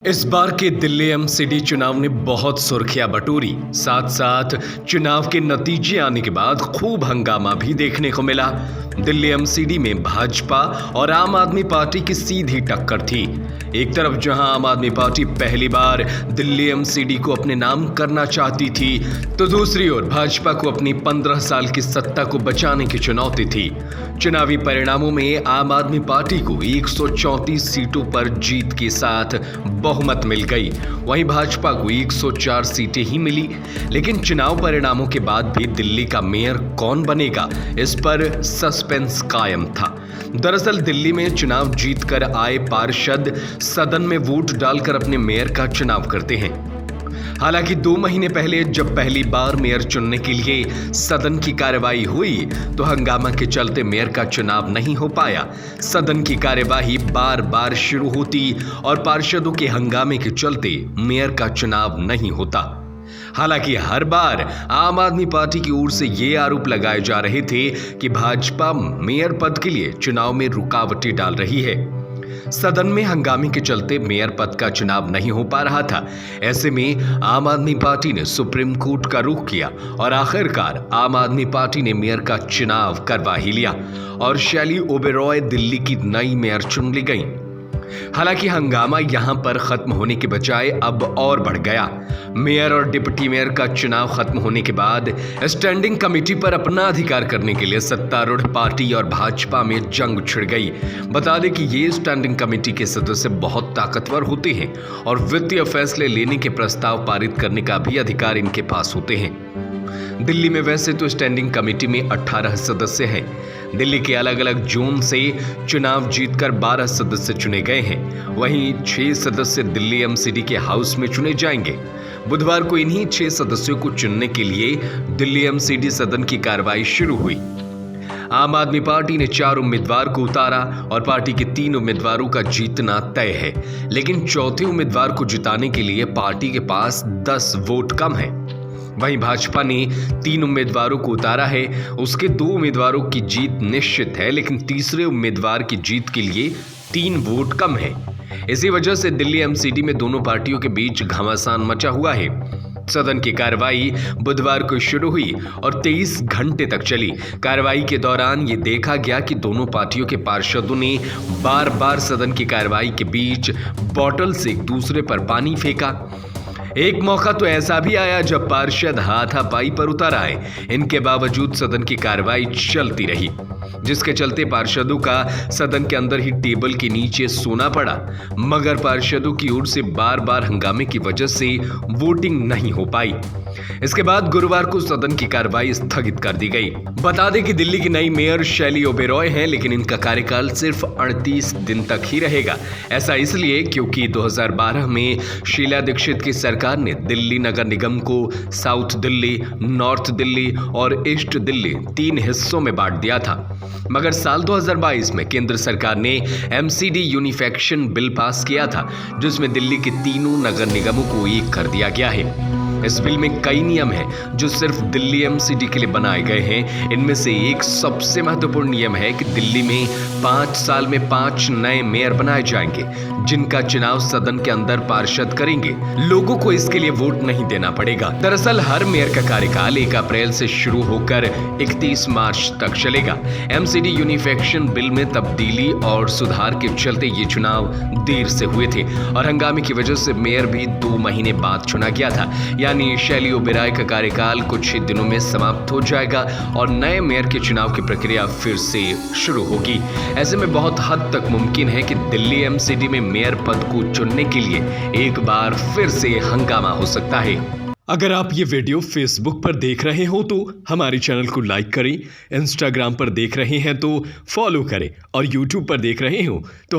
इस बार के दिल्ली एमसीडी चुनाव ने बहुत सुर्खियां बटोरी। साथ साथ चुनाव के नतीजे आने के बाद खूब हंगामा भी देखने को मिला। दिल्ली एमसीडी में भाजपा और आम आदमी पार्टी की सीधी टक्कर थी। एक तरफ जहां आम आदमी पार्टी पहली बार दिल्ली एमसीडी को अपने नाम करना चाहती थी, तो दूसरी ओर भाजपा को अपनी 15 साल की सत्ता को बचाने की चुनौती थी। चुनावी परिणामों में आम आदमी पार्टी को 134 सीटों पर जीत के साथ बहुमत मिल गई। वहीं भाजपा को 104 सीटें ही मिली। लेकिन चुनाव परिणामों के बाद भी दिल्ली का मेयर कौन बनेगा, इस पर सस्पेंस कायम था। दरअसल दिल्ली में चुनाव जीतकर आए पार्षद सदन में वोट डालकर अपने मेयर का चुनाव करते हैं। हालांकि 2 महीने पहले जब पहली बार मेयर चुनने के लिए सदन की कार्यवाही हुई, तो हंगामा के चलते मेयर का चुनाव नहीं हो पाया। सदन की कार्यवाही बार बार शुरू होती और पार्षदों के हंगामे के चलते मेयर का चुनाव नहीं होता। हालांकि हर बार आम आदमी पार्टी की ओर से ये आरोप लगाए जा रहे थे कि भाजपा मेयर पद के लिए चुनाव में रुकावटें डाल रही है। सदन में हंगामे के चलते मेयर पद का चुनाव नहीं हो पा रहा था। ऐसे में आम आदमी पार्टी ने सुप्रीम कोर्ट का रुख किया और आखिरकार आम आदमी पार्टी ने मेयर का चुनाव करवा ही लिया और शैली ओबेरॉय दिल्ली की नई मेयर चुन ली गई। हालांकि हंगामा यहां पर खत्म होने के बजाय अब और बढ़ गया। मेयर और डिप्टी मेयर का चुनाव खत्म होने के बाद स्टैंडिंग कमेटी पर अपना अधिकार करने के लिए सत्तारूढ़ पार्टी और भाजपा में जंग छिड़ गई। बता दें कि ये स्टैंडिंग कमेटी के सदस्य बहुत ताकतवर होते हैं और वित्तीय फैसले लेने के प्रस्ताव पारित करने का भी अधिकार इनके पास होते हैं। दिल्ली में वैसे तो स्टैंडिंग कमेटी में 18 सदस्य हैं। दिल्ली के अलग अलग जोन से चुनाव जीतकर 12 सदस्य चुने गए हैं। वहीं 6 सदस्य दिल्ली एमसीडी के हाउस में चुने जाएंगे। बुधवार को इन्हीं 6 सदस्यों को चुनने के लिए दिल्ली एमसीडी सदन की कार्रवाई शुरू हुई। आम आदमी पार्टी ने 4 उम्मीदवार को उतारा और पार्टी के 3 उम्मीदवारों का जीतना तय है। लेकिन चौथे उम्मीदवार को जिताने के लिए पार्टी के पास 10 वोट कम है। वहीं भाजपा ने 3 उम्मीदवारों को उतारा है। उसके 2 उम्मीदवारों की जीत निश्चित है, लेकिन तीसरे उम्मीदवार की जीत के लिए 3 वोट कम है। इसी वजह से दिल्ली एमसीडी में दोनों पार्टियों के बीच घमासान मचा हुआ है। सदन की कार्रवाई बुधवार को शुरू हुई और 23 घंटे तक चली। कार्रवाई के दौरान ये देखा गया कि दोनों पार्टियों के पार्षदों ने बार बार सदन की कार्रवाई के बीच बॉटल से एक दूसरे पर पानी फेंका। एक मौका तो ऐसा भी आया जब पार्षद हाथापाई पर उतर आए। इनके बावजूद सदन की कार्रवाई चलती रही, जिसके चलते पार्षदों का सदन के अंदर ही टेबल के नीचे सोना पड़ा। मगर पार्षदों की ओर से बार बार हंगामे की वजह से वोटिंग नहीं हो पाई। इसके बाद गुरुवार को सदन की कार्रवाई स्थगित कर दी गई। बता दें कि दिल्ली की नई मेयर शैली ओबेरॉय हैं, लेकिन इनका कार्यकाल सिर्फ 38 दिन तक ही रहेगा। ऐसा इसलिए क्योंकि 2012 में शीला दीक्षित की सरकार ने दिल्ली नगर निगम को साउथ दिल्ली, नॉर्थ दिल्ली और ईस्ट दिल्ली 3 हिस्सों में बांट दिया था। मगर साल 2022 में केंद्र सरकार ने एमसीडी यूनिफिकेशन बिल पास किया था, जिसमें दिल्ली के तीनों नगर निगमों को एक कर दिया गया है। इस बिल में कई नियम हैं जो सिर्फ दिल्ली एमसीडी के लिए बनाए गए हैं। इनमें से एक सबसे महत्वपूर्ण नियम है कि दिल्ली में 5 साल में 5 नए मेयर बनाए जाएंगे, जिनका चुनाव सदन के अंदर पार्षद करेंगे। लोगों को इसके लिए वोट नहीं देना पड़ेगा। दरअसल हर मेयर का कार्यकाल 1 अप्रैल से शुरू होकर 31 मार्च तक चलेगा। एमसीडी यूनिफिकेशन बिल में तब्दीली और सुधार के चलते ये चुनाव देर से हुए थे और हंगामे की वजह से मेयर भी 2 महीने बाद चुना गया था। यानी शैली ओबेरॉय का कार्यकाल कुछ ही दिनों में समाप्त हो जाएगा और नए मेयर के चुनाव की प्रक्रिया फिर से शुरू होगी। ऐसे में बहुत हद तक मुमकिन है कि दिल्ली एमसीडी में मेयर पद को चुनने के लिए एक बार फिर से हंगामा हो सकता है। अगर आप ये वीडियो फेसबुक पर देख रहे हो तो हमारे चैनल को लाइक करें, इंस्टाग्राम पर देख रहे हैं तो फॉलो करें और यूट्यूब पर देख रहे हो तो